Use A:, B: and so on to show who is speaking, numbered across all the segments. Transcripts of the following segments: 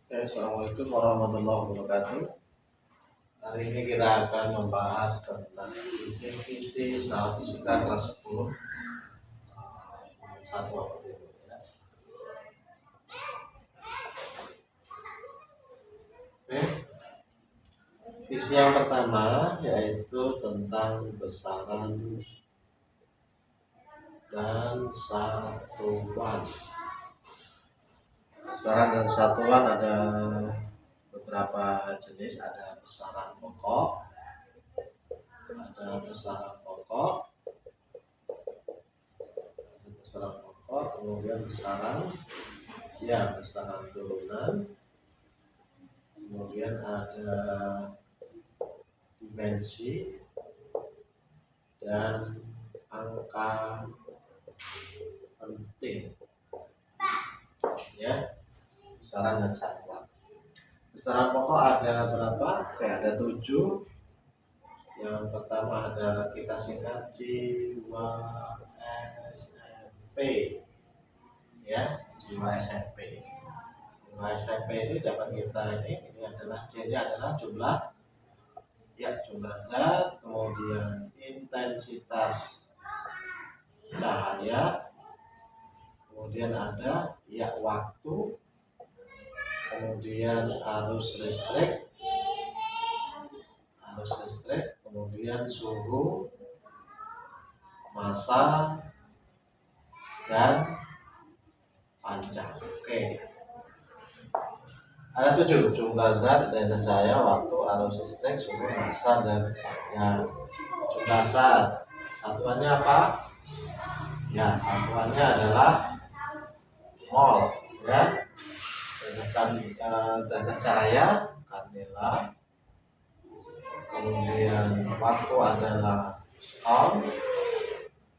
A: Assalamualaikum warahmatullahi wabarakatuh. Hari ini kita akan membahas tentang kisi-kisi salah fisika kelas 10 satu apa itu ya. Oke. Kisi yang pertama yaitu tentang besaran dan satuan. Besaran dan satuan ada beberapa jenis, ada besaran pokok, kemudian besaran turunan, kemudian ada dimensi dan angka penting ya. Besaran dan satuan. Besaran pokok ada berapa? Oke, ada 7. Yang pertama adalah kita singkat jiwa SMP ya, jiwa SMP. Jiwa SMP ini dapat kita ini adalah J-nya adalah jumlah zat, kemudian intensitas cahaya, kemudian ada waktu, kemudian arus listrik, kemudian suhu, massa, dan panjang. Oke. Ada 7 jumlah zat, intensitas cahaya, waktu, arus listrik, suhu, massa, dan panjang. Jumlah zat, satuannya apa? Ya, satuannya adalah mol ya. Intensitas cahaya kandela, kemudian waktu adalah ohm,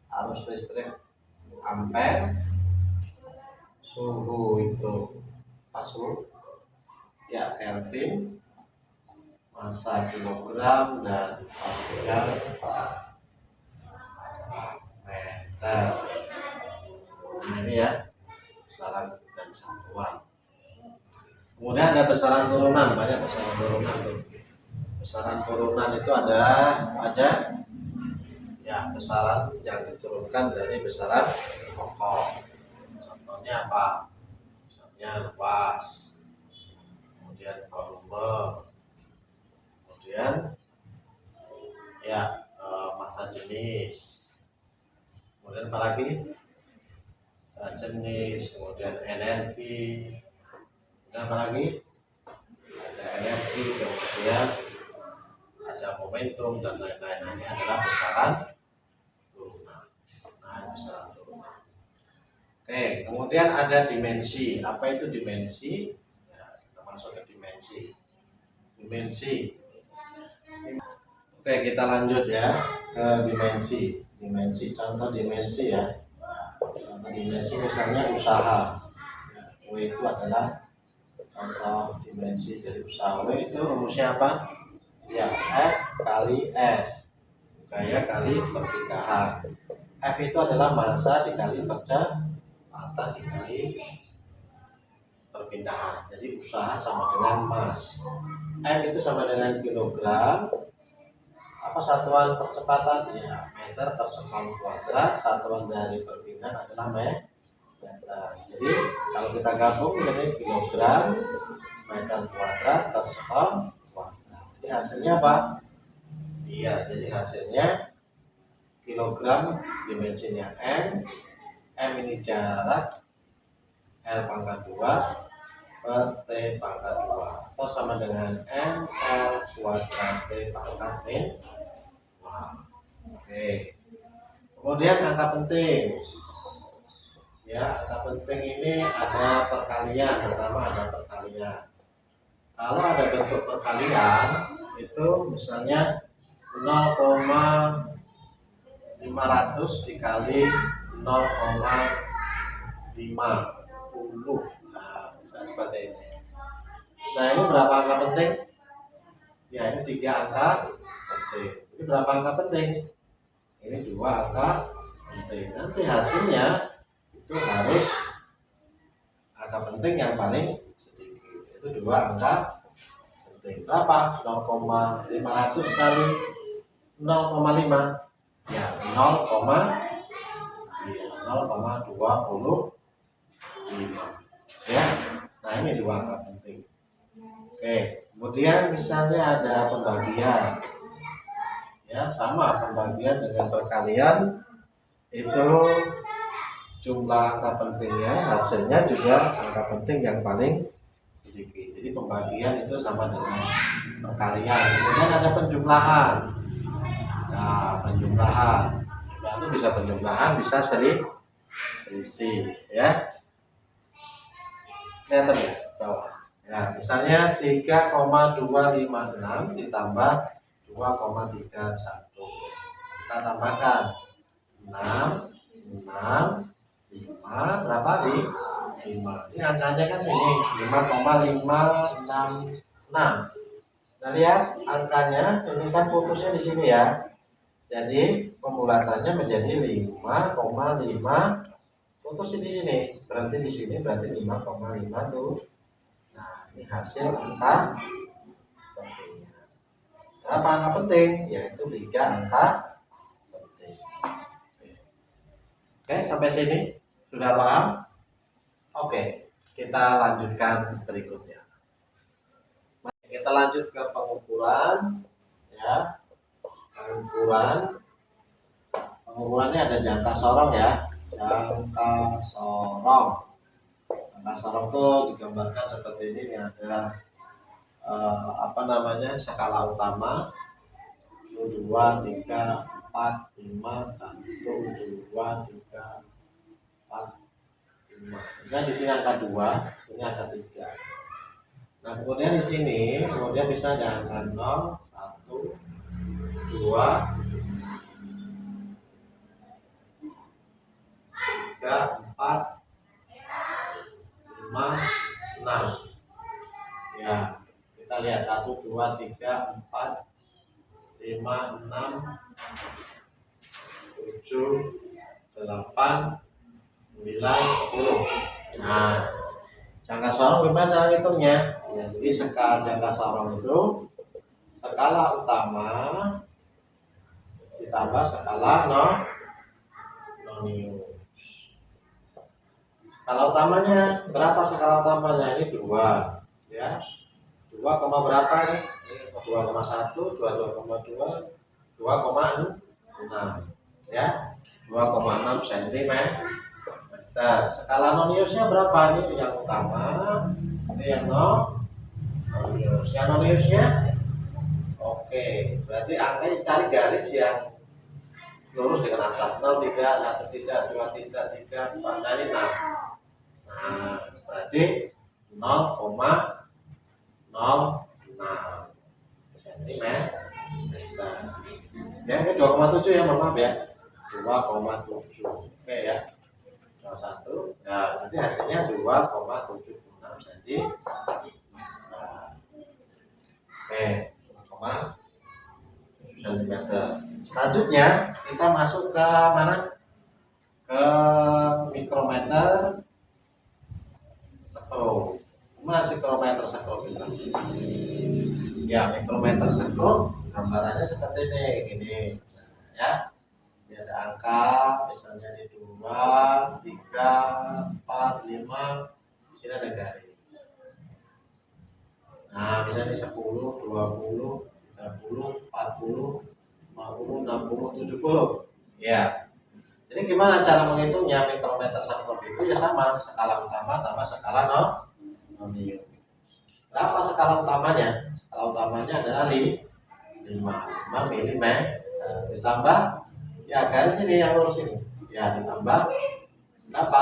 A: arus listrik ampere, suhu itu pasuk ya Kelvin, massa kilogram, dan panjang meter. Nah, ini ya besaran dan satuan. Kemudian ada besaran turunan, banyak besaran turunan tuh. Besaran turunan itu ada apa aja? Ya, besaran yang diturunkan dari besaran pokok. Contohnya apa? Misalnya luas, kemudian volume, kemudian massa jenis, kemudian apa lagi? Massa jenis, kemudian energi, kemudian apa lagi? Ada energi, kemudian ada momentum, dan lain-lain. Ini adalah besaran turunan. Besaran turunan. Oke, kemudian ada dimensi. Apa itu dimensi? Ya, kita masuk ke dimensi. Oke, kita lanjut ya ke dimensi. Contoh dimensi ya. Contoh dimensi misalnya usaha. W itu adalah contoh dimensi dari usaha. W itu rumusnya apa? Ya, F kali S, gaya kali perpindahan. F itu adalah massa dikali kecepatan dikali perpindahan. Jadi usaha sama dengan mass. M itu sama dengan kilogram. Apa satuan percepatan? Ya, meter per sekon kuadrat. Satuan dari perpindahan adalah meter. Jadi kalau kita gabung menjadi kilogram meter kuadrat per sekon kuadrat. Jadi hasilnya apa? Iya, jadi hasilnya kilogram, dimensinya M ini jarak, L pangkat 2 per T pangkat 2, atau sama dengan ML kuadrat T pangkat min. Oke. Kemudian angka penting. Ya, angka penting ini ada perkalian. Pertama ada perkalian. Kalau ada bentuk perkalian itu misalnya 0,500 dikali 0,50. Nah, bisa seperti ini. Nah, ini berapa angka penting? Ya, ini 3 angka penting. Ini berapa angka penting? Ini 2 angka penting. Nanti hasilnya itu harus angka penting yang paling sedikit. Itu dua angka penting. Berapa? 0,500 kali 0,5. Ya, 0,25. Ya. Nah, ini dua angka penting. Oke, kemudian misalnya ada pembagian. Ya, sama pembagian dengan perkalian itu jumlah angka pentingnya, hasilnya juga angka penting yang paling sedikit. Jadi pembagian itu sama dengan perkalian. Kemudian ada penjumlahan. Nah, penjumlahan. Nah, itu bisa penjumlahan, bisa selisih, ya. Lihat ya, bawah. Ya, misalnya 3,256 ditambah 2,31. Kita tambahkan 6, 5, berapa di 5. Ini angkanya kan sini 5,566. Nah, lihat angkanya ini kan putusnya di sini ya. Jadi pembulatannya menjadi 5,5 putus di sini. Berarti di sini berarti 5,5 tuh. Nah, ini hasil angka pentingnya. Berapa angka penting? Yaitu 3 angka penting. Oke, sampai sini sudah paham? Oke, kita lanjutkan berikutnya. Kita lanjut ke pengukuran, ya. Pengukurannya ada jangka sorong ya. Jangka sorong itu digambarkan seperti ini. Ada skala utama 1, 2, 3, 4, 5, 1, 2, 3, 4, 5. Misalnya di sini angka 2, sini angka 3. Nah, kemudian di sini bisa ada angka 0, 1, 2, 3, 4, 5, 6. Ya, kita lihat 1, 2, 3, 4, 5, 6, 7, 8, 9, 10. Nah, jangka sorong gimana cara hitungnya? Ya, jadi jangka sorong itu skala utama ditambah skala nonius. Skala utamanya berapa? Skala utamanya ini 2, ya. 2, berapa nih? 2,1, 2,2, 2,6, ya. 2,6 cm. Skala noniusnya berapa? Ini yang utama, ini yang nonius. Yang noniusnya oke, berarti angkanya cari garis yang lurus dengan angka 0, 3, 1, 3, 2, 3, 3, 4, cari 6. Nah, berarti 0,06 cm. Ya, ini 2,7 ya, mohon maaf ya. 2,7. Oke ya. 1. Nah, berarti hasilnya 2,76 cm. Oke, 2,7 cm. Selanjutnya kita masuk ke mana? Ke mikrometer sekro. Mana mikrometer sekro kita? Ya, mikrometer sekro gambarannya seperti ini, gini, ya. Ini ada angka, misalnya di 2, 3, 4, 5. Di sini ada garis. Nah, misalnya 10, 20, 30, 40, 50, 60, 70. Ya. Jadi gimana cara menghitungnya mikrometer sekro itu? Ya sama, skala utama tambah skala nonius. Berapa skala utamanya? Skala utamanya adalah 5 mm. Ditambah ya garis ini yang lurus ini. Ya, ditambah berapa?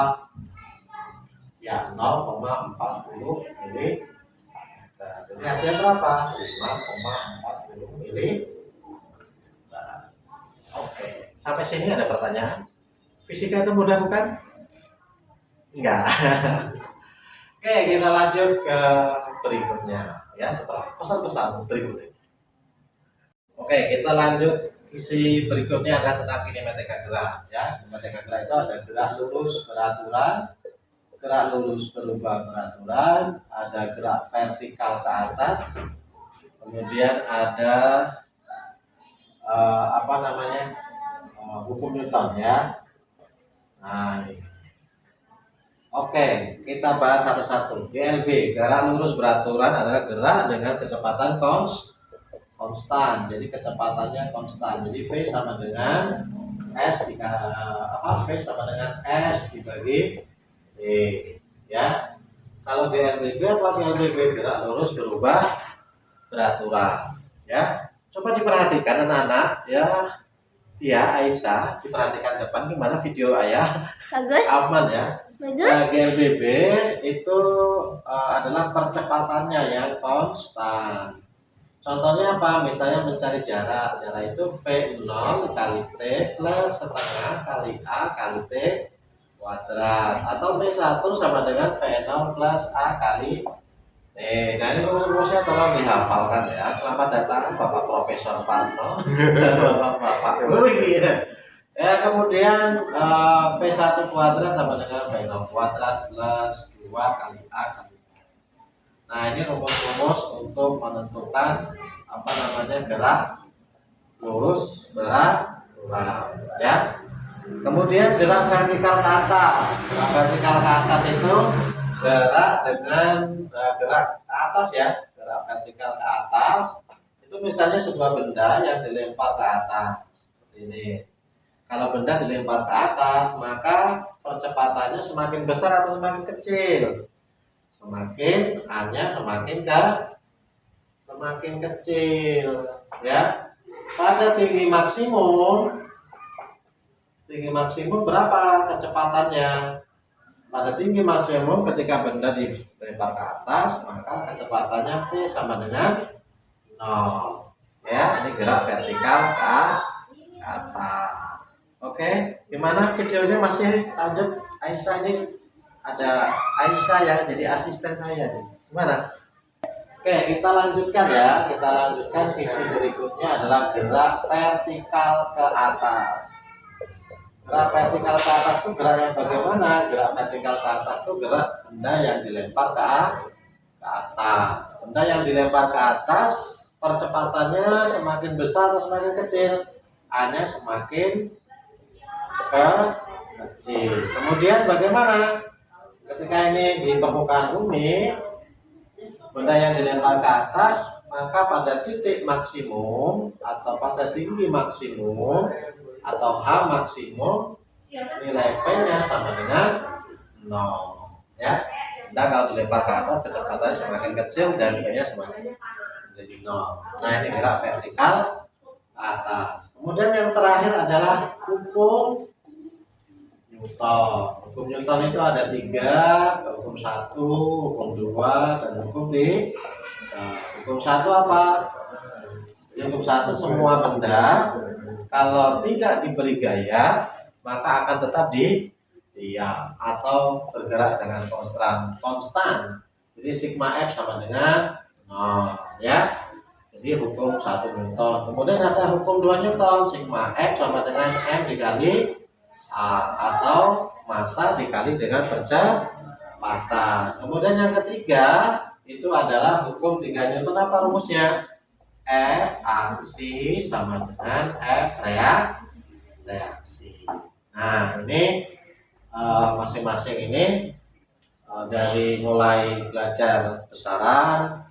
A: Ya, 0,40 mm. Jadi hasilnya berapa? 5,40 mm. Oke, sampai sini ada pertanyaan? Fisika itu mudah bukan? Enggak. Oke, kita lanjut ke berikutnya ya, setelah pesan-pesan berikut ini. Oke, kita lanjut isi berikutnya adalah tentang kinematika gerak ya. Kinematika gerak itu ada gerak lurus beraturan, gerak lurus berubah beraturan, ada gerak vertikal ke atas, kemudian ada hukum Newton ya. Nah, ini. Oke, kita bahas satu-satu. GLB, gerak lurus beraturan adalah gerak dengan kecepatan konstan. Jadi kecepatannya konstan. Jadi V sama dengan V sama dengan S dibagi D. Ya. Kalau GLBB apa GLBB? Gerak lurus berubah beraturan. Ya. Coba diperhatikan anak-anak ya. Ya, Aisyah, diperhatikan depan gimana video ayah?
B: Bagus.
A: Aman ya.
B: Bagus.
A: GLBB itu adalah percepatannya yang konstan. Contohnya apa? Misalnya mencari jarak. Jarak itu V0 kali T plus setengah kali A kali T kuadrat. Atau V1 sama dengan V0 plus A kali T. Nah ini rumus-rumusnya tolong dihafalkan ya. Selamat datang Bapak Profesor Parno. Bapak. Ya, kemudian V1 kuadrat sama dengan V0 kuadrat plus 2 kali A kali T. Nah, ini rumus-rumus untuk menentukan gerak lurus beraturan ya. Kemudian gerak vertikal ke atas. Gerak vertikal ke atas itu gerak dengan gerak ke atas ya. Gerak vertikal ke atas itu misalnya sebuah benda yang dilempar ke atas seperti ini. Kalau benda dilempar ke atas, maka percepatannya semakin besar atau semakin kecil? Semakin A-nya semakin kecil, ya. Pada tinggi maksimum berapa kecepatannya? Pada tinggi maksimum ketika benda dilempar ke atas, maka kecepatannya V sama dengan 0. Ya, ini gerak vertikal ke atas. Oke, gimana videonya masih lanjut? Aisyah ini ada Aisyah ya, jadi asisten saya nih. Gimana? Oke, kita lanjutkan ya. Kita lanjutkan visi berikutnya adalah gerak vertikal ke atas. Gerak vertikal ke atas itu gerak yang bagaimana? Gerak vertikal ke atas itu gerak benda yang dilempar ke atas. Benda yang dilempar ke atas, percepatannya semakin besar atau semakin kecil? A-nya semakin kecil. Kemudian bagaimana ketika ini di permukaan bumi benda yang dilempar ke atas, maka pada titik maksimum atau pada tinggi maksimum atau H maksimum nilai V-nya sama dengan 0 ya. Benda kalau dilempar ke atas kecepatannya semakin kecil dan V-nya semakin menjadi 0. Nah ini gerak vertikal ke atas. Kemudian yang terakhir adalah hukum Newton. Hukum Newton itu ada 3, hukum 1, hukum 2, dan hukum 3. Hukum 1 apa? Hukum 1 semua benda kalau tidak diberi gaya maka akan tetap diam atau bergerak dengan konstan. Jadi sigma F sama dengan 0 ya. Jadi hukum 1 Newton. Kemudian ada hukum 2 Newton, sigma F sama dengan M dikali A atau massa dikali dengan percepatan. Kemudian yang ketiga itu adalah hukum 3 Newton. Apa rumusnya? F aksi sama dengan F reaksi. Nah ini masing-masing ini dari mulai belajar besaran,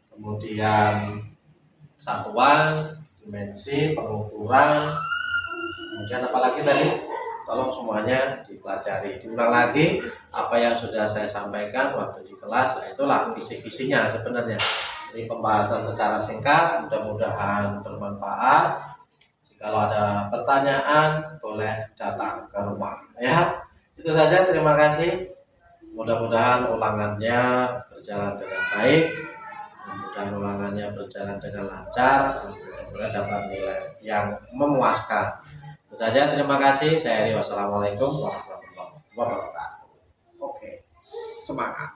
A: kemudian satuan, dimensi, pengukuran, kemudian apalagi tadi? Tolong semuanya dipelajari, diulang lagi apa yang sudah saya sampaikan waktu di kelas. Nah itulah kisi-kisinya sebenarnya. Ini pembahasan secara singkat, mudah-mudahan bermanfaat. Jika ada pertanyaan boleh datang ke rumah ya. Itu saja, terima kasih. Mudah-mudahan ulangannya berjalan dengan baik, mudah-mudahan ulangannya berjalan dengan lancar, dan mudah-mudahan dapat nilai yang memuaskan. Itu saja, terima kasih. Saya Heri, wassalamualaikum warahmatullahi wabarakatuh. Oke, semangat.